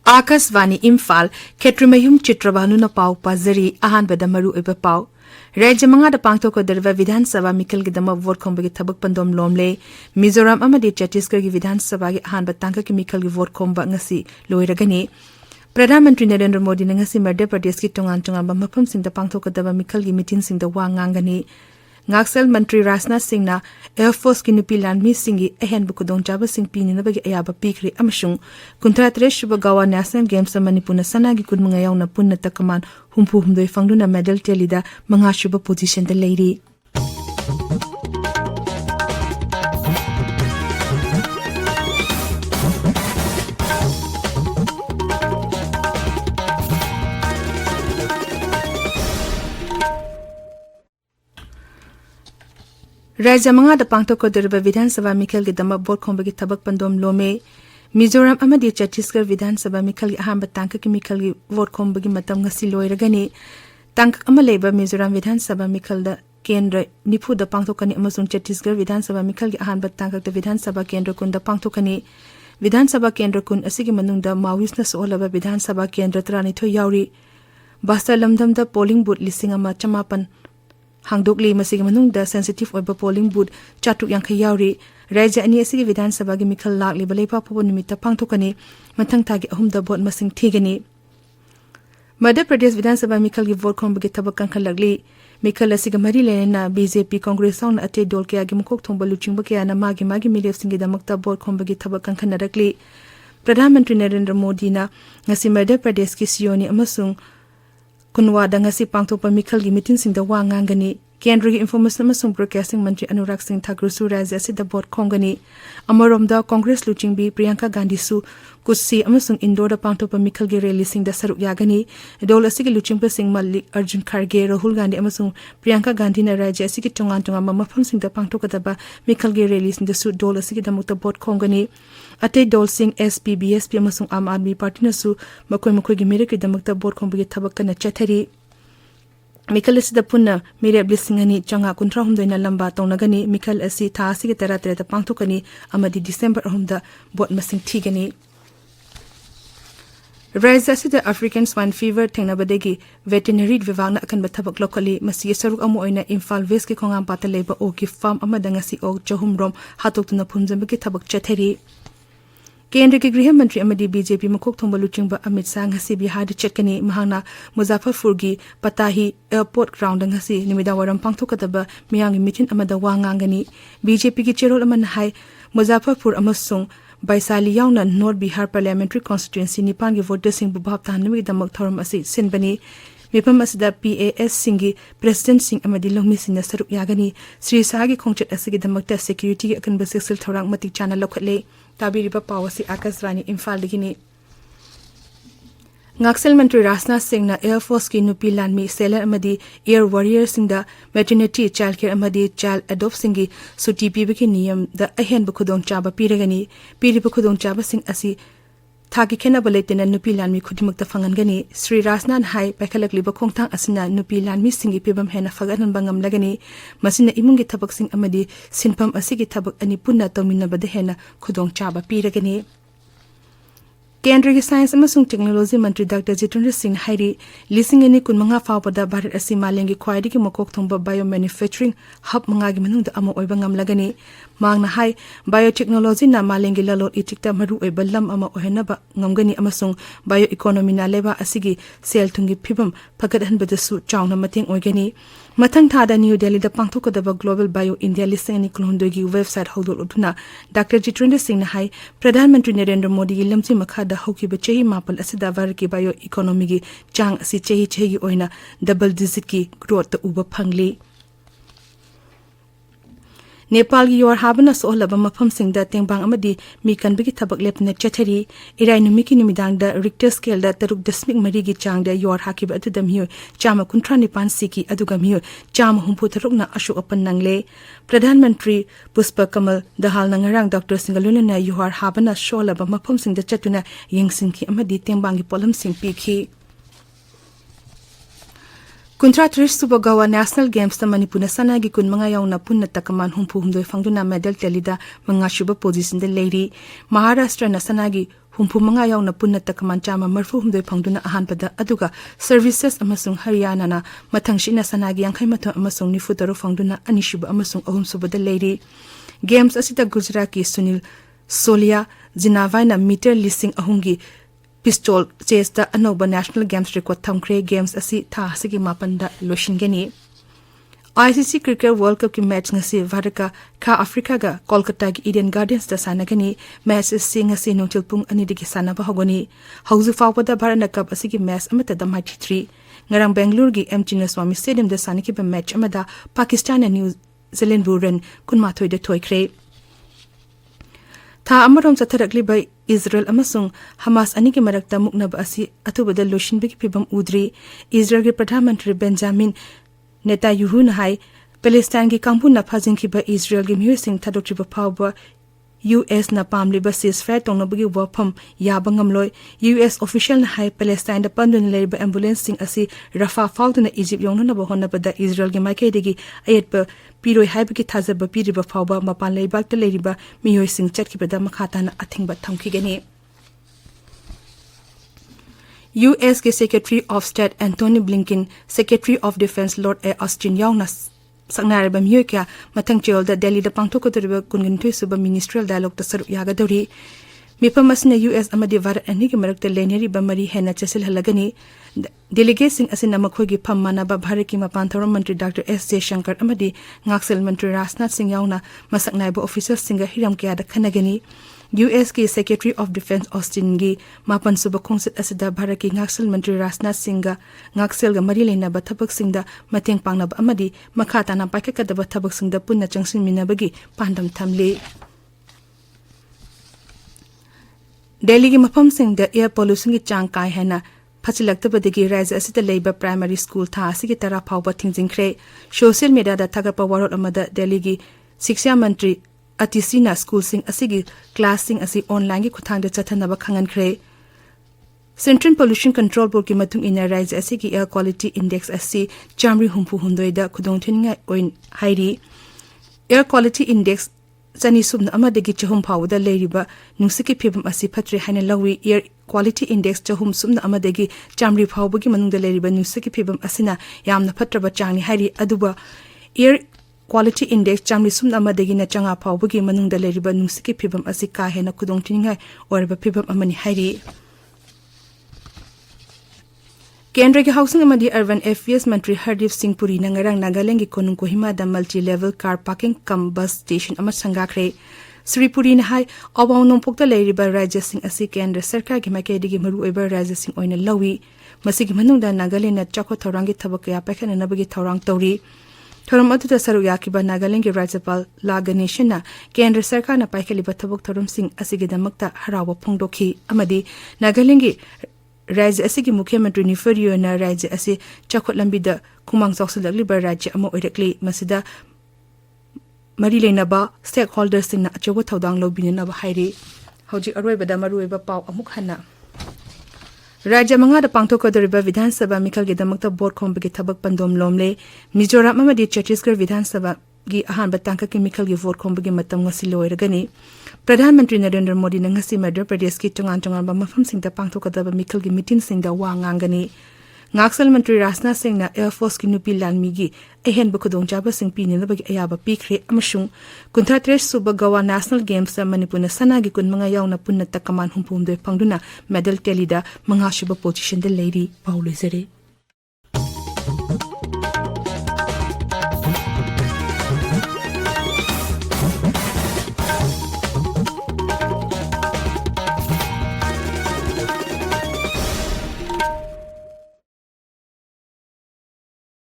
Akasvani Imphal Ketrimayum Chitrabhanu na pau pazari ahan badamaru iba pau. Rajya manga da pangto ko derva Vidhan Sabha Mikal gidama vote komba gi thabak pandom lomle Mizoram amadi Chhattisgarh gi Vidhan Sabha gi ahan batangka ki Mikal gi vote komba ngasi loiragani. Pradhan Mantri Narendra Modi na ngasi Madhya Pradesh ki tongan ba mafam sing da pangto ko daba Mikal gi mitin sing da wa ngangani. Ngaksel Mantri Rajnath Singh na Air Force ki nupi landmi singi ehen bu kudong jaba sing pini na bagi ayaba pikri amashung kuntra tres shuba gawa National Games Manipur na sana gi kudmunga yaw na punna takaman humpu humdoi fangdu na medal telida mga shuba position da lady. Rajya manga da pangto ko derba Vidhan Sabha Mikal gi dama vote komba gi thabak pandom lome Mizoram amadi Chhattisgarh Vidhan Sabha Mikal gi aham batangka ki Mikal gi vote komba gi matam ngasi loiragani tangka amaleba Mizoram Vidhan Sabha Mikal da Kendra nipu da pangto kani amasung Chhattisgarh Vidhan Sabha Mikal gi aham batangka da Vidhan Sabha Kendra kun da pangto kani Vidhan Sabha Kendra kun asigi manung da Maoist na soolaba Vidhan Sabha Kendra trani tho yauri Basta lamdam da polling booth lising ama chamapan Hangdokli masigi manung da sensitive oiba polling booth chatuk yang khayauri Rajya ani asigi Vidhan Sabha gi Mikal lakli balai pa pho nimita pangthokani mathang thagi ahum da vote masing thigani Madhya Pradesh Vidhan Sabha Mikal gi vote khomba gi thabak kan khalagli Mikal asigi mari lena BJP Congress sound ate dol kya gi mukok thongba luchingba kya na magi milef singi damakta vote khomba gi thabak kan khanadakli Pradhan Mantri Narendra Modi na ngasi Madhya Pradesh ki sioni amasung kunwa da ngasi pangthokpa Mikal gi mitin sing da wa ngangani Kendra gi Information amasung Broadcasting Mantri Anurag Singh Thakur su Rajya asida vote khongani amarom da Congress luchingbi Priyanka Gandhi su kusi amasung Indore da pangthokpa Mikal gi rally sing da saruk yagani dol asigi luchingpa Singh Malik Arjun Kharge Rahul Gandhi amasung Priyanka Gandhi na Rajya asigi tongan mafam sing da pangthokka daba Mikal gi rally sing da su dol asigi da mukta vote khongani Ate Dol Singh SP BSP amasung Aam Aadmi Party na su makoi gi mere ki damakta vote khomba gi thabak kana chathari Mikal asida punna mere blessingani changa kuntra humdoina lamba tonagani Mikal asi tha asigi tara da pangthokani amadi December humda vote masing thigani Rajya asida African swine fever thengnabadegi veterinary vivagna akan bathabak locally masi saruk amu oina Imphal West ki khongam pata leba o ki farm amada ngasi og jahumrom hatoktuna phunjamba ki thabak chathari Kendra ki Griha Mantri amadi BJP mukok thongba luchingba Amit Shah ngasi Bihar da chetkani mahangna Muzaffarpur gi Patahi Airport ground ngasi nimida waram pangthokadaba miyang mitin amada wa ngangani BJP ki cherol aman hai Muzaffarpur amasung Baisali yauna North Bihar Parliamentary Constituency nipan gi voter sing bubhap tanami damak thoram asi sinbani Mipam asida PAS singi President Singh amadi longmi singna saruk yagani Sri Sagi khongchat asigi damakta security gi akan basexil thorang matik chana lokhatle tabiriba pawasi Akasvani Imphal digini Ngaksel Mantri Rajnath Singh na Air Force ki nupi landmi sailor amadi Air Warrior singda maternity child care amadi child adopt singi suti piba ki niyam da ahen bu khudong chaba piragani piriba khudong chaba sing asi Thagi khena baletena nupi landmi khudimukta phangangani Sri Rajnath hai paikhalakli ba khongthang asina nupi landmi singi pibam hena phaganan bangam lagani masina imungi thabak sing amadi sinpam asigi thabak ani punna tomina bade hena khudong chaba piragani Kendra ki Science amasung Technology Mantri Dr. Chitrabhanu Singh hairi lising ani kun manga fawpada Bharat asi malengi khwaidi ki mokok thongba biomanufacturing hub manga gi manung da ama oiba ngam lagani mangna hai biotechnology na malengi lalot itikta maru oiba lam ama ohenaba ngamgani amasung bioeconomy na leba asigi sel thungi phibam phagathan badasu chawna mateng oigani Mathang thada New Delhi da pangthokadaba Global Bio India listing ani kulhondogi website hodol uduna Dr. Chitrabhanu Singh na hai Pradhan Mantri Narendra Modi gi lamchi makha da hokiba chehi mapal asida var ki bio economy gi chang asi chehi gi oina double digit ki growth uba phangli Nepal gi yor habana sohlaba mafam singda tengbang amadi mi kanbigi thabak lepna chathari irai numi ki numidang da Richter scale da 3.3 gi chang da yor hakiba adudam hiyo chama kuntra nipan siki adugam hiyo chama humpu tharukna ashok apan nangle Pradhan Mantri Pushpa Kamal dahal nangarang Dr. Singaluna na yor habana sohlaba mafam singda chatuna yengsing ki amadi tengbang gi polam sing pikhi Kuntra suba gawa National Games ta Manipur sana gi kun mga yaw na punna takaman humpu humdoi fangduna medal telida mga shuba position de lady Maharashtra na sana gi humpu mga yaw na punna takaman chama marfu humdoi fangduna ahan pada aduga services amasung Haryana na matangshi na sana gi yangkai mato amasung nifutaro fangduna anishuba amasung ahum suba de lady Games asita Gujarat ki Sunil Solia Jinavai na meter listing ahungi pistol chesta anoba National Games record thamkre games asi tha sigi mapanda loshingeni ICC Cricket World Cup ki match ngasi Varaka ka Africa ga Kolkata gi Eden Gardens da sanagani match sing asi notil pung ani digi sanaba hogoni hauzu fawada Bharana Cup asi ki match amata da 93 ngarang Bangalore gi M Chinnaswamy Stadium da sanaki ba match amada Pakistan and New Zealand buren kunma thoi de toikre Tha amarom satharakli by Israel amasung Hamas ani ki marakta muknab asi athubada loshin bi pibam udri Israel ge Pradhan Mantri Benjamin Netanyahu na hai Palestine gi kampun na phajing ki ba Israel ge myu sing thadokri ba phawba US na pamli ba ceasefire tong na bagi wafam yabangam loi US official na hai Palestine da pandun le ba ambulance sing asi Rafah fawduna Egypt yong na ba honna ba da Israel ge maike degi ayet ba piroi hai ba ki thaza ba piri ba phawba mapan lei bak ta le ba miyoi sing chat ki ba da makhata na athing ba thamki geni US ke Secretary of State Anthony Blinken Secretary of Defense Lord A. Austin yong na Saknare ba miyo kya matang chol da Delhi da pangtoko toriba kungintui suba ministerial dialogue ta saru yaga dori mipamas na US amadi Bharat ani ki marakta leneri ba mari hena chasil halagani delegate sing asin namakhoy gi phammana ba Bharat ki mapantharam mantri Dr. S. Jaishankar amadi ngaksel mantri Rajnath Singh yauna masaknai ba official singa hiram kya da khanagani US ki Secretary of Defense Austin gi mapan suba khongsit asida Bharat ki ngaksel mantri Rajnath Singh ga ngaksel ga mari leina ba thabak singda mateng pangna ba amadi makhata na paikaka da ba thabak singda punna changsin minabagi pandam thamli Delhi ki mafam singda air pollution ki chang kai hena phachilaktabadagi raja asita leiba primary school tha asigi tara phawba thingjingkhre social media da thagapa warot amada Delhi ki Shiksha Mantri Atisina school sing asigi class sing asi online ki khuthang da chathana ba khangan khre Central Pollution Control Board ki matung ina raja asigi air quality index asi chamri humpu hundoi da khudong thinga oin hairi air quality index Chani subna amadagi chahum phawda leiriba nungsiki phibam asi phatre haina lawi air quality index chahum subna amadagi chamri phawbagi manungda leiriba nungsiki phibam asina yamna phatraba changni hairi aduba air quality index chamri subna amadagi na changa phawbagi manungda leiriba nungsiki phibam asi ka hena khudong tingai orba phibam amani hairi Kendra ki Housing amadi Urban Affairs Mantri Hardeep Singh Puri na ngarang Nagaland ki Konung Kohima da multi-level car parking cum bus station ama sangakre Sri Puri na hai abaw nong pokta leiriba Raja Singh asi Kendra Sarkar ki makai digi maru oiba Raja Singh oina lawi masigi manungda Nagaland na chakho thorang ki thabak ya pakhana nabagi thorang tori thoram adu da saru yakiba Nagaland ki Rajapal La Ganeshan na Kendra Sarkar na paikali ba thabak thoram Singh asigi damakta harawa phongdokhi amadi Nagaland ki Raja asigi Mukhyamantri Nifariyo na Raja asi chakhot lambida khumang choksalagli ba Rajya ama oirakli masida mari leinaba stakeholders singna achoba thodang lobinna ba hairi hoji aroi bada marui ba paw amuk hana Raja manga da pangthokadoriba Vidhan Sabha Mikhal gi damakta board khombagi thabak pandom lomle Mizoram amadi Chhattisgarh Vidhan Sabha gi ahan batangka ki Mikhal gi vote khombagi matam ngasi loiragani Pradhan Mantri Narendra Modi na ngasi Madhya Pradesh ki chongan ba mafam singda pangthokadaba Mikhal gi meeting singda wa ngangani Ngaksal Mantri Rajnath Singh na Air Force ki nupi lanmi gi ehen ba khudongchaba sing pinina ba gi ayaba pikre amashung kunthatre suba gawa National Games sa Manipur na sana gi kun mga yauna punna takaman humpum de pangduna medal telida mga shiba position de lady Paulizere